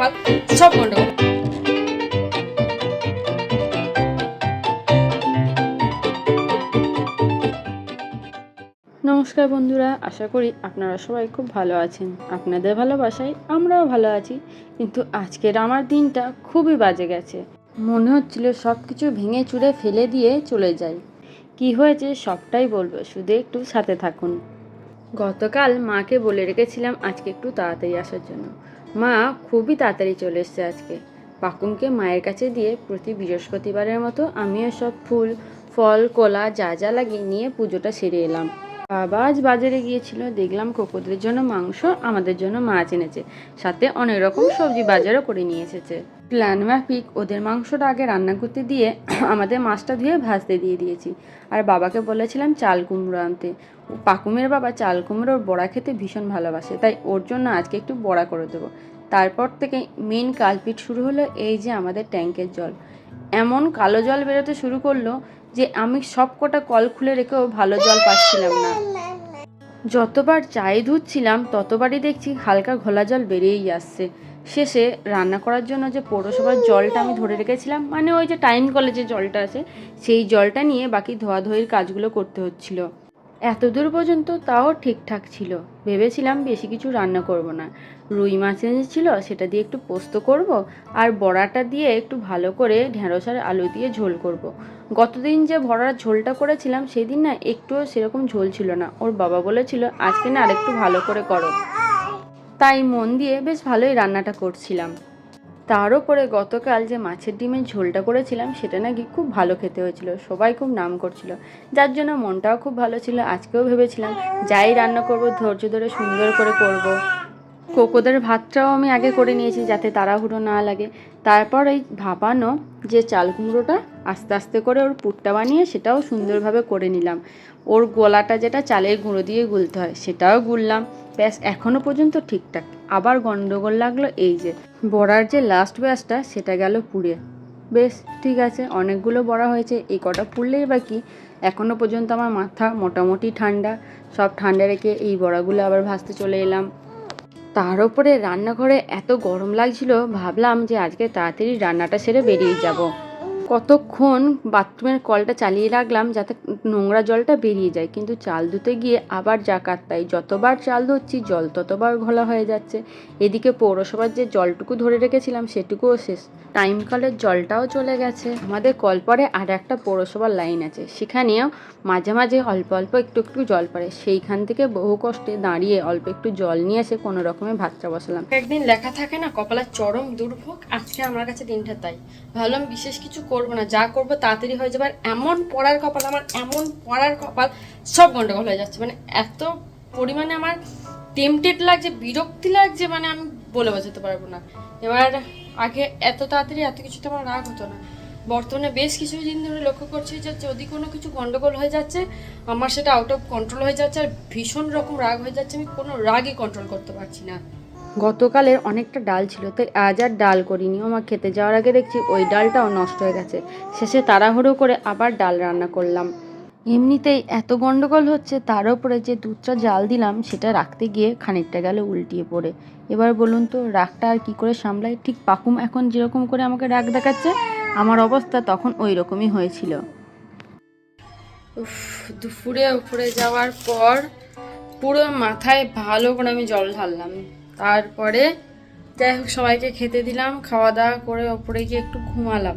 কপাল সব গন্ডগোল। নমস্কার বন্ধুরা, আশা করি আপনারা সবাই খুব ভালো আছেন। আপনাদের ভালোবাসায় আমরাও ভালো আছি। কিন্তু আজকের আমার দিনটা খুবই বাজে গেছে। মনে হচ্ছিল সব কিছু ভেঙে চুরে ফেলে দিয়ে চলে যাই। কি হয়েছে সবটাই বলবো, শুধু একটু সাথে থাকুন। গতকাল মাকে বলে রেখেছিলাম আজকে একটু তাড়াতাড়ি আসার জন্য। মা খুবই তাড়াতাড়ি চলে এসছে আজকে। পাকুমকে মায়ের কাছে দিয়ে প্রতি বৃহস্পতিবারের মতো আমিও সব ফুল ফল কলা যা যা লাগিয়ে নিয়ে পুজোটা সেরে এলাম। বাবা আজ বাজারে গিয়েছিল, দেখলাম কোকোদের জন্য মাংস, আমাদের জন্য মাছ এনেছে, সাথে অনেক রকম সবজি বাজারও করে নিয়ে এসেছে। প্ল্যান মাফিক ওদের মাংসটা আগে রান্না করতে দিয়ে আমাদের মাছটা ধুয়ে ভাজতে দিয়ে দিয়েছি। আর বাবাকে বলেছিলাম চাল কুমড়ো আনতে। পাকুমের বাবা চাল কুমড়োর বড়া খেতে ভীষণ ভালোবাসে, তাই ওর জন্য আজকে একটু বড়া করে দেবো। তারপর থেকে মেন কালপিট শুরু হলো এই যে আমাদের ট্যাঙ্কের জল। এমন কালো জল বেরোতে শুরু করলো যে আমি সব কটা কল খুলে রেখেও ভালো জল পাচ্ছিলাম না। যতবার চাই ধুচ্ছিলাম ততবারই দেখছি হালকা ঘোলা জল বেরিয়েই আসছে। শেষে রান্না করার জন্য যে পৌরসভার জলটা আমি ধরে রেখেছিলাম, মানে ওই যে টাইম কলে যে জলটা আছে, সেই জলটা নিয়ে বাকি ধোয়াধুয়ির কাজগুলো করতে হচ্ছিল। এতদূর পর্যন্ত তাও ঠিকঠাক ছিল। ভেবেছিলাম বেশি কিছু রান্না করব না। রুই মাছ এনেছিল, সেটা দিয়ে একটু পোস্ত করব, আর বড়াটা দিয়ে একটু ভালো করে ঢেঁড়স আর আলু দিয়ে ঝোল করব। গতদিন যে ভরার ঝোলটা করেছিলাম সেদিন না একটুও সেরকম ঝোল ছিল না। ওর বাবা বলেছিল আজকে না আরেকটু ভালো করে করো, তাই মন দিয়ে বেশ ভালোই রান্নাটা করছিলাম। তার উপরে গতকাল যে মাছের ডিমের ঝোলটা করেছিলাম সেটা নাকি খুব ভালো খেতে হয়েছিল, সবাই খুব নাম করছিল, যার জন্য মনটাও খুব ভালো ছিল। আজকেও ভেবেছিলাম যাই রান্না করব ধৈর্য ধরে সুন্দর করে করব। কোকোদের ভাতটাও আমি আগে করে নিয়েছি যাতে তাড়াহুড়ো না লাগে। তারপর এই ভাপানো যে চাল কুমড়োটা আস্তে আস্তে করে ওর পুরটা বানিয়ে সেটাও সুন্দরভাবে করে নিলাম। ওর গোলাটা যেটা চালের গুঁড়ো দিয়ে গুলতে হয় সেটাও গুললাম। ব্যাস এখনও পর্যন্ত ঠিকঠাক। আবার গন্ডগোল লাগলো এই যে বড়ার যে লাস্ট ব্যাচটা সেটা গেল পুড়ে। বেশ ঠিক আছে, অনেকগুলো বড়া হয়েছে, এই কটা পুড়লেই বাকি। এখনও পর্যন্ত আমার মাথা মোটামুটি ঠান্ডা। সব ঠান্ডা রেখে এই বড়াগুলো আবার ভাজতে চলে এলাম। তার উপরে রান্নাঘরে এত গরম লাগছিল, ভাবলাম যে আজকে তাড়াতাড়ি রান্নাটা সেরে বেরিয়ে যাব। কতক্ষণ বাথরুমের কলটা চালিয়ে রাখলাম যাতে নোংরা জলটা বেরিয়ে যায়, কিন্তু চাল ধুতে গিয়ে আবার যা কাটতাই, যতবার চাল ধুচ্ছি জল ততবার ঘোলা হয়ে যাচ্ছে। এদিকে পৌরসভার যে জলটুকু ধরে রেখেছিলাম সেটুকুও শেষ, টাইম কলের জলটাও চলে গেছে। আমাদের কল পরে আর একটা পৌরসভার লাইন আছে, সেখানেও মাঝে মাঝে অল্প অল্প একটু একটু জল পড়ে। সেইখান থেকে বহু কষ্টে দাঁড়িয়ে অল্প একটু জল নিয়ে এসে কোনো রকমে ভাতটা বসালাম। একদিন লেখা থাকে না কপালের চরম দুর্ভোগ, আজকে আমার কাছে দিনটা তাই। ভাবলাম বিশেষ কিছু করবো না, যা করবো তাড়াতাড়ি হয়ে যাবে। আর এমন পড়ার কপাল আমার, এমন পড়ার কপাল, সব গন্ডগোল হয়ে যাচ্ছে। মানে এত পরিমাণে আমার টেম্পটেড লাগছে, বিরক্তি লাগছে, মানে আমি বলে বোঝাতে পারবো না। এবার আগে এত তাড়াতাড়ি এত কিছুতে আমার রাগ হতো না। বর্তমানে বেশ কিছু দিন ধরে লক্ষ্য করছি যে যদি কোনো কিছু গন্ডগোল হয়ে যাচ্ছে আমার সেটা আউট অফ কন্ট্রোল হয়ে যাচ্ছে, আর ভীষণ রকম রাগ হয়ে যাচ্ছে। আমি কোনো রাগই কন্ট্রোল করতে পারছি না। গতকালের অনেকটা ডাল ছিল, তাই আজ আর ডাল করিনি। আমার খেতে যাওয়ার আগে দেখছি ওই ডালটাও নষ্ট হয়ে গেছে। শেষে তাড়াহুড়ো করে আবার ডাল রান্না করলাম। এমনিতেই এত গন্ডগোল হচ্ছে, তার উপরে যে দুধটা জাল দিলাম সেটা রাখতে গিয়ে খানিকটা গেল উল্টিয়ে পড়ে। এবার বলুন তো রাগটা আর কী করে সামলাই। ঠিক পাকুম এখন যেরকম করে আমাকে রাগ দেখাচ্ছে, আমার অবস্থা তখন ওই রকমই হয়েছিল। দুপুরে উপরে যাওয়ার পর পুরো মাথায় ভালো করে আমি জল ঢাললাম। তারপরে যাই হোক সবাইকে খেতে দিলাম, খাওয়া দাওয়া করে ওপরে গিয়ে একটু ঘুমালাম।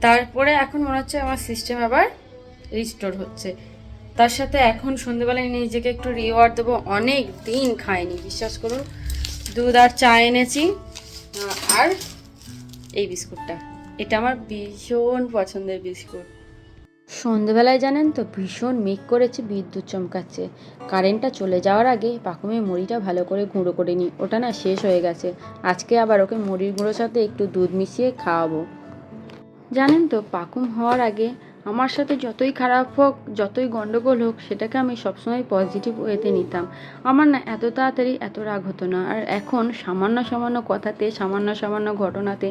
তারপরে এখন মনে হচ্ছে আমার সিস্টেম আবার রিস্টোর হচ্ছে। তার সাথে এখন সন্ধ্যেবেলায় নিজেকে একটু রিওয়ার্ড দেবো। অনেক দিন খাইনি, বিশ্বাস করুন। দুধ আর চা এনেছি, আর এই বিস্কুটটা, এটা আমার ভীষণ পছন্দের বিস্কুট। সন্ধেবেলায় জানেন তো ভীষণ মেঘ করেছে, বিদ্যুৎ চমকাচ্ছে। কারেন্টটা চলে যাওয়ার আগে পাকুমের মুড়িটা ভালো করে গুঁড়ো করে নিই, ওটা না শেষ হয়ে গেছে। আজকে আবার ওকে মুড়ির গুঁড়োর সাথে একটু দুধ মিশিয়ে খাওয়াবো। জানেন তো পাকুম হওয়ার আগে আমার সাথে যতই খারাপ হোক, যতই গণ্ডগোল হোক, সেটাকে আমি সবসময় পজিটিভ ওয়েতে নিতাম। আমার না এত তাড়াতাড়ি এত রাগ হতো না। আর এখন সামান্য সামান্য কথাতে, সামান্য সামান্য ঘটনাতে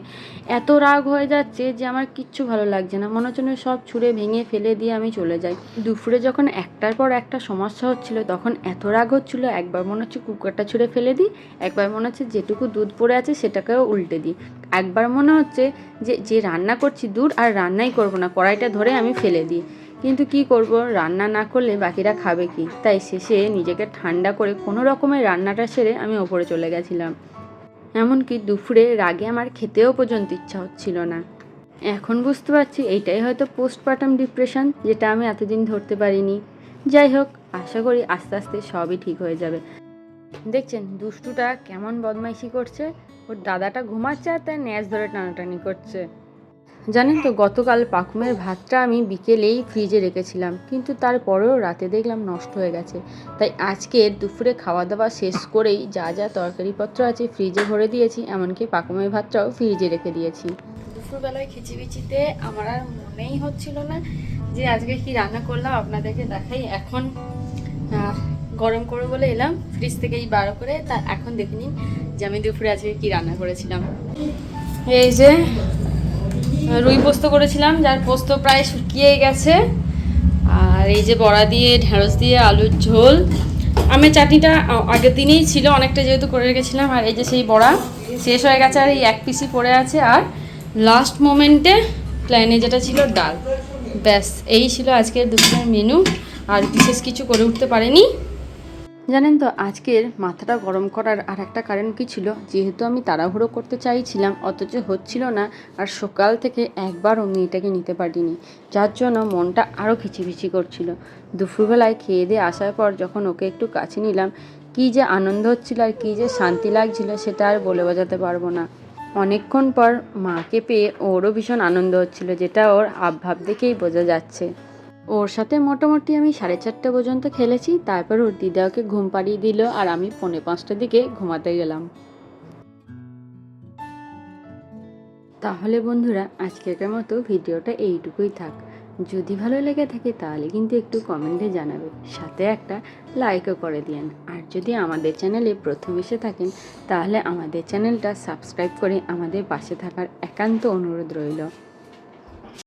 এত রাগ হয়ে যাচ্ছে যে আমার কিচ্ছু ভালো লাগছে না। মনে হচ্ছে সব ছুঁড়ে ভেঙে ফেলে দিয়ে আমি চলে যাই। দুপুরে যখন একটার পর একটা সমস্যা হচ্ছিল, তখন এত রাগ হচ্ছিল, একবার মনে হচ্ছে কুকারটা ছুঁড়ে ফেলে দিই, একবার মনে হচ্ছে যেটুকু দুধ পড়ে আছে সেটাকেও উল্টে দিই, একবার মনে হচ্ছে যে রান্না করছি দূর আর রান্নাই করব না, কড়াইটা ধরে আমি ফেলে দিই। কিন্তু কি করব, রান্না না করলে বাকিরা খাবে কি? তাই শেষে নিজেকে ঠান্ডা করে কোনো রকমের রান্নাটা সেরে আমি ওপরে চলে গেছিলাম। এমনকি দুপুরে রাগে আমার খেতেও পর্যন্ত ইচ্ছা হচ্ছিল না। এখন বুঝতে পারছি এইটাই হয়তো পোস্টপার্টাম ডিপ্রেশন, যেটা আমি এতদিন ধরতে পারিনি। যাই হোক, আশা করি আস্তে আস্তে সবই ঠিক হয়ে যাবে। দেখছেন দুষ্টুটা কেমন বদমাইশি করছে, ওর দাদাটা ঘুমাচ্ছে আর তার ন্যাজ ধরে টানাটানি করছে। জানেন তো, গতকাল পাকুমের ভাতটা আমি বিকেলেই ফ্রিজে রেখেছিলাম, কিন্তু তারপরেও রাতে দেখলাম নষ্ট হয়ে গেছে। তাই আজকে দুপুরে খাওয়া দাওয়া শেষ করেই যা যা তরকারিপত্র আছে ফ্রিজে ভরে দিয়েছি, এমনকি পাকুমের ভাতটাও ফ্রিজে রেখে দিয়েছি। দুপুরবেলায় খিচিবিচিতে আমার আর মনেই হচ্ছিল না যে আজকে কি রান্না করলাম আপনাদেরকে দেখাই। এখন গরম করে বলে এলাম ফ্রিজ থেকেই বার করে, তা এখন দেখে নিন যে আমি দুপুরে আজকে কি রান্না করেছিলাম। এই যে রুই পোস্ত করেছিলাম, যার পোস্ত প্রায় শুকিয়ে গেছে। আর এই যে বড়া দিয়ে, ঢেঁড়স দিয়ে আলুর ঝোল। আমের চাটনিটা আগের দিনেই ছিল অনেকটা, যেহেতু করে রেখেছিলাম। আর এই যে সেই বড়া শেষ হয়ে গেছে, আর এই এক পিসি পড়ে আছে। আর লাস্ট মোমেন্টে প্ল্যানে যেটা ছিল ডাল। ব্যাস, এই ছিল আজকের দুপুরের মেনু। আর বিশেষ কিছু করে উঠতে পারেনি। জানেন তো, আজকের মাথাটা গরম করার আর একটা কারণ কী ছিল, যেহেতু আমি তাড়াহুড়ো করতে চাইছিলাম অথচ হচ্ছিল না, আর সকাল থেকে একবারও মেয়েটাকে নিতে পারিনি, যার জন্য মনটা আরও খিচিবিচি করছিল। দুপুরবেলায় খেয়ে দিয়ে আসার পর যখন ওকে একটু কাছে নিলাম, কী যে আনন্দ হচ্ছিল আর কী যে শান্তি লাগছিল, সেটা আর বলে বোঝাতে পারবো না। অনেকক্ষণ পর মাকে পেয়ে ওরও ভীষণ আনন্দ হচ্ছিল, যেটা ওর হাবভাব দেখেই বোঝা যাচ্ছে। ওর সাথে মোটামুটি আমি 4:30 পর্যন্ত খেলেছি, তারপর ওর দিদা ওকে ঘুম পাড়িয়ে দিল আর আমি 4:45টার দিকে ঘুমাতে গেলাম। তাহলে বন্ধুরা, আজকের মতো ভিডিওটা এইটুকুই থাক। যদি ভালো লেগে থাকে তাহলে কিন্তু একটু কমেন্টে জানাবে, সাথে একটা লাইকও করে দিয়েন। আর যদি আমাদের চ্যানেলে প্রথম এসে থাকেন তাহলে আমাদের চ্যানেলটা সাবস্ক্রাইব করে আমাদের পাশে থাকার একান্ত অনুরোধ রইল।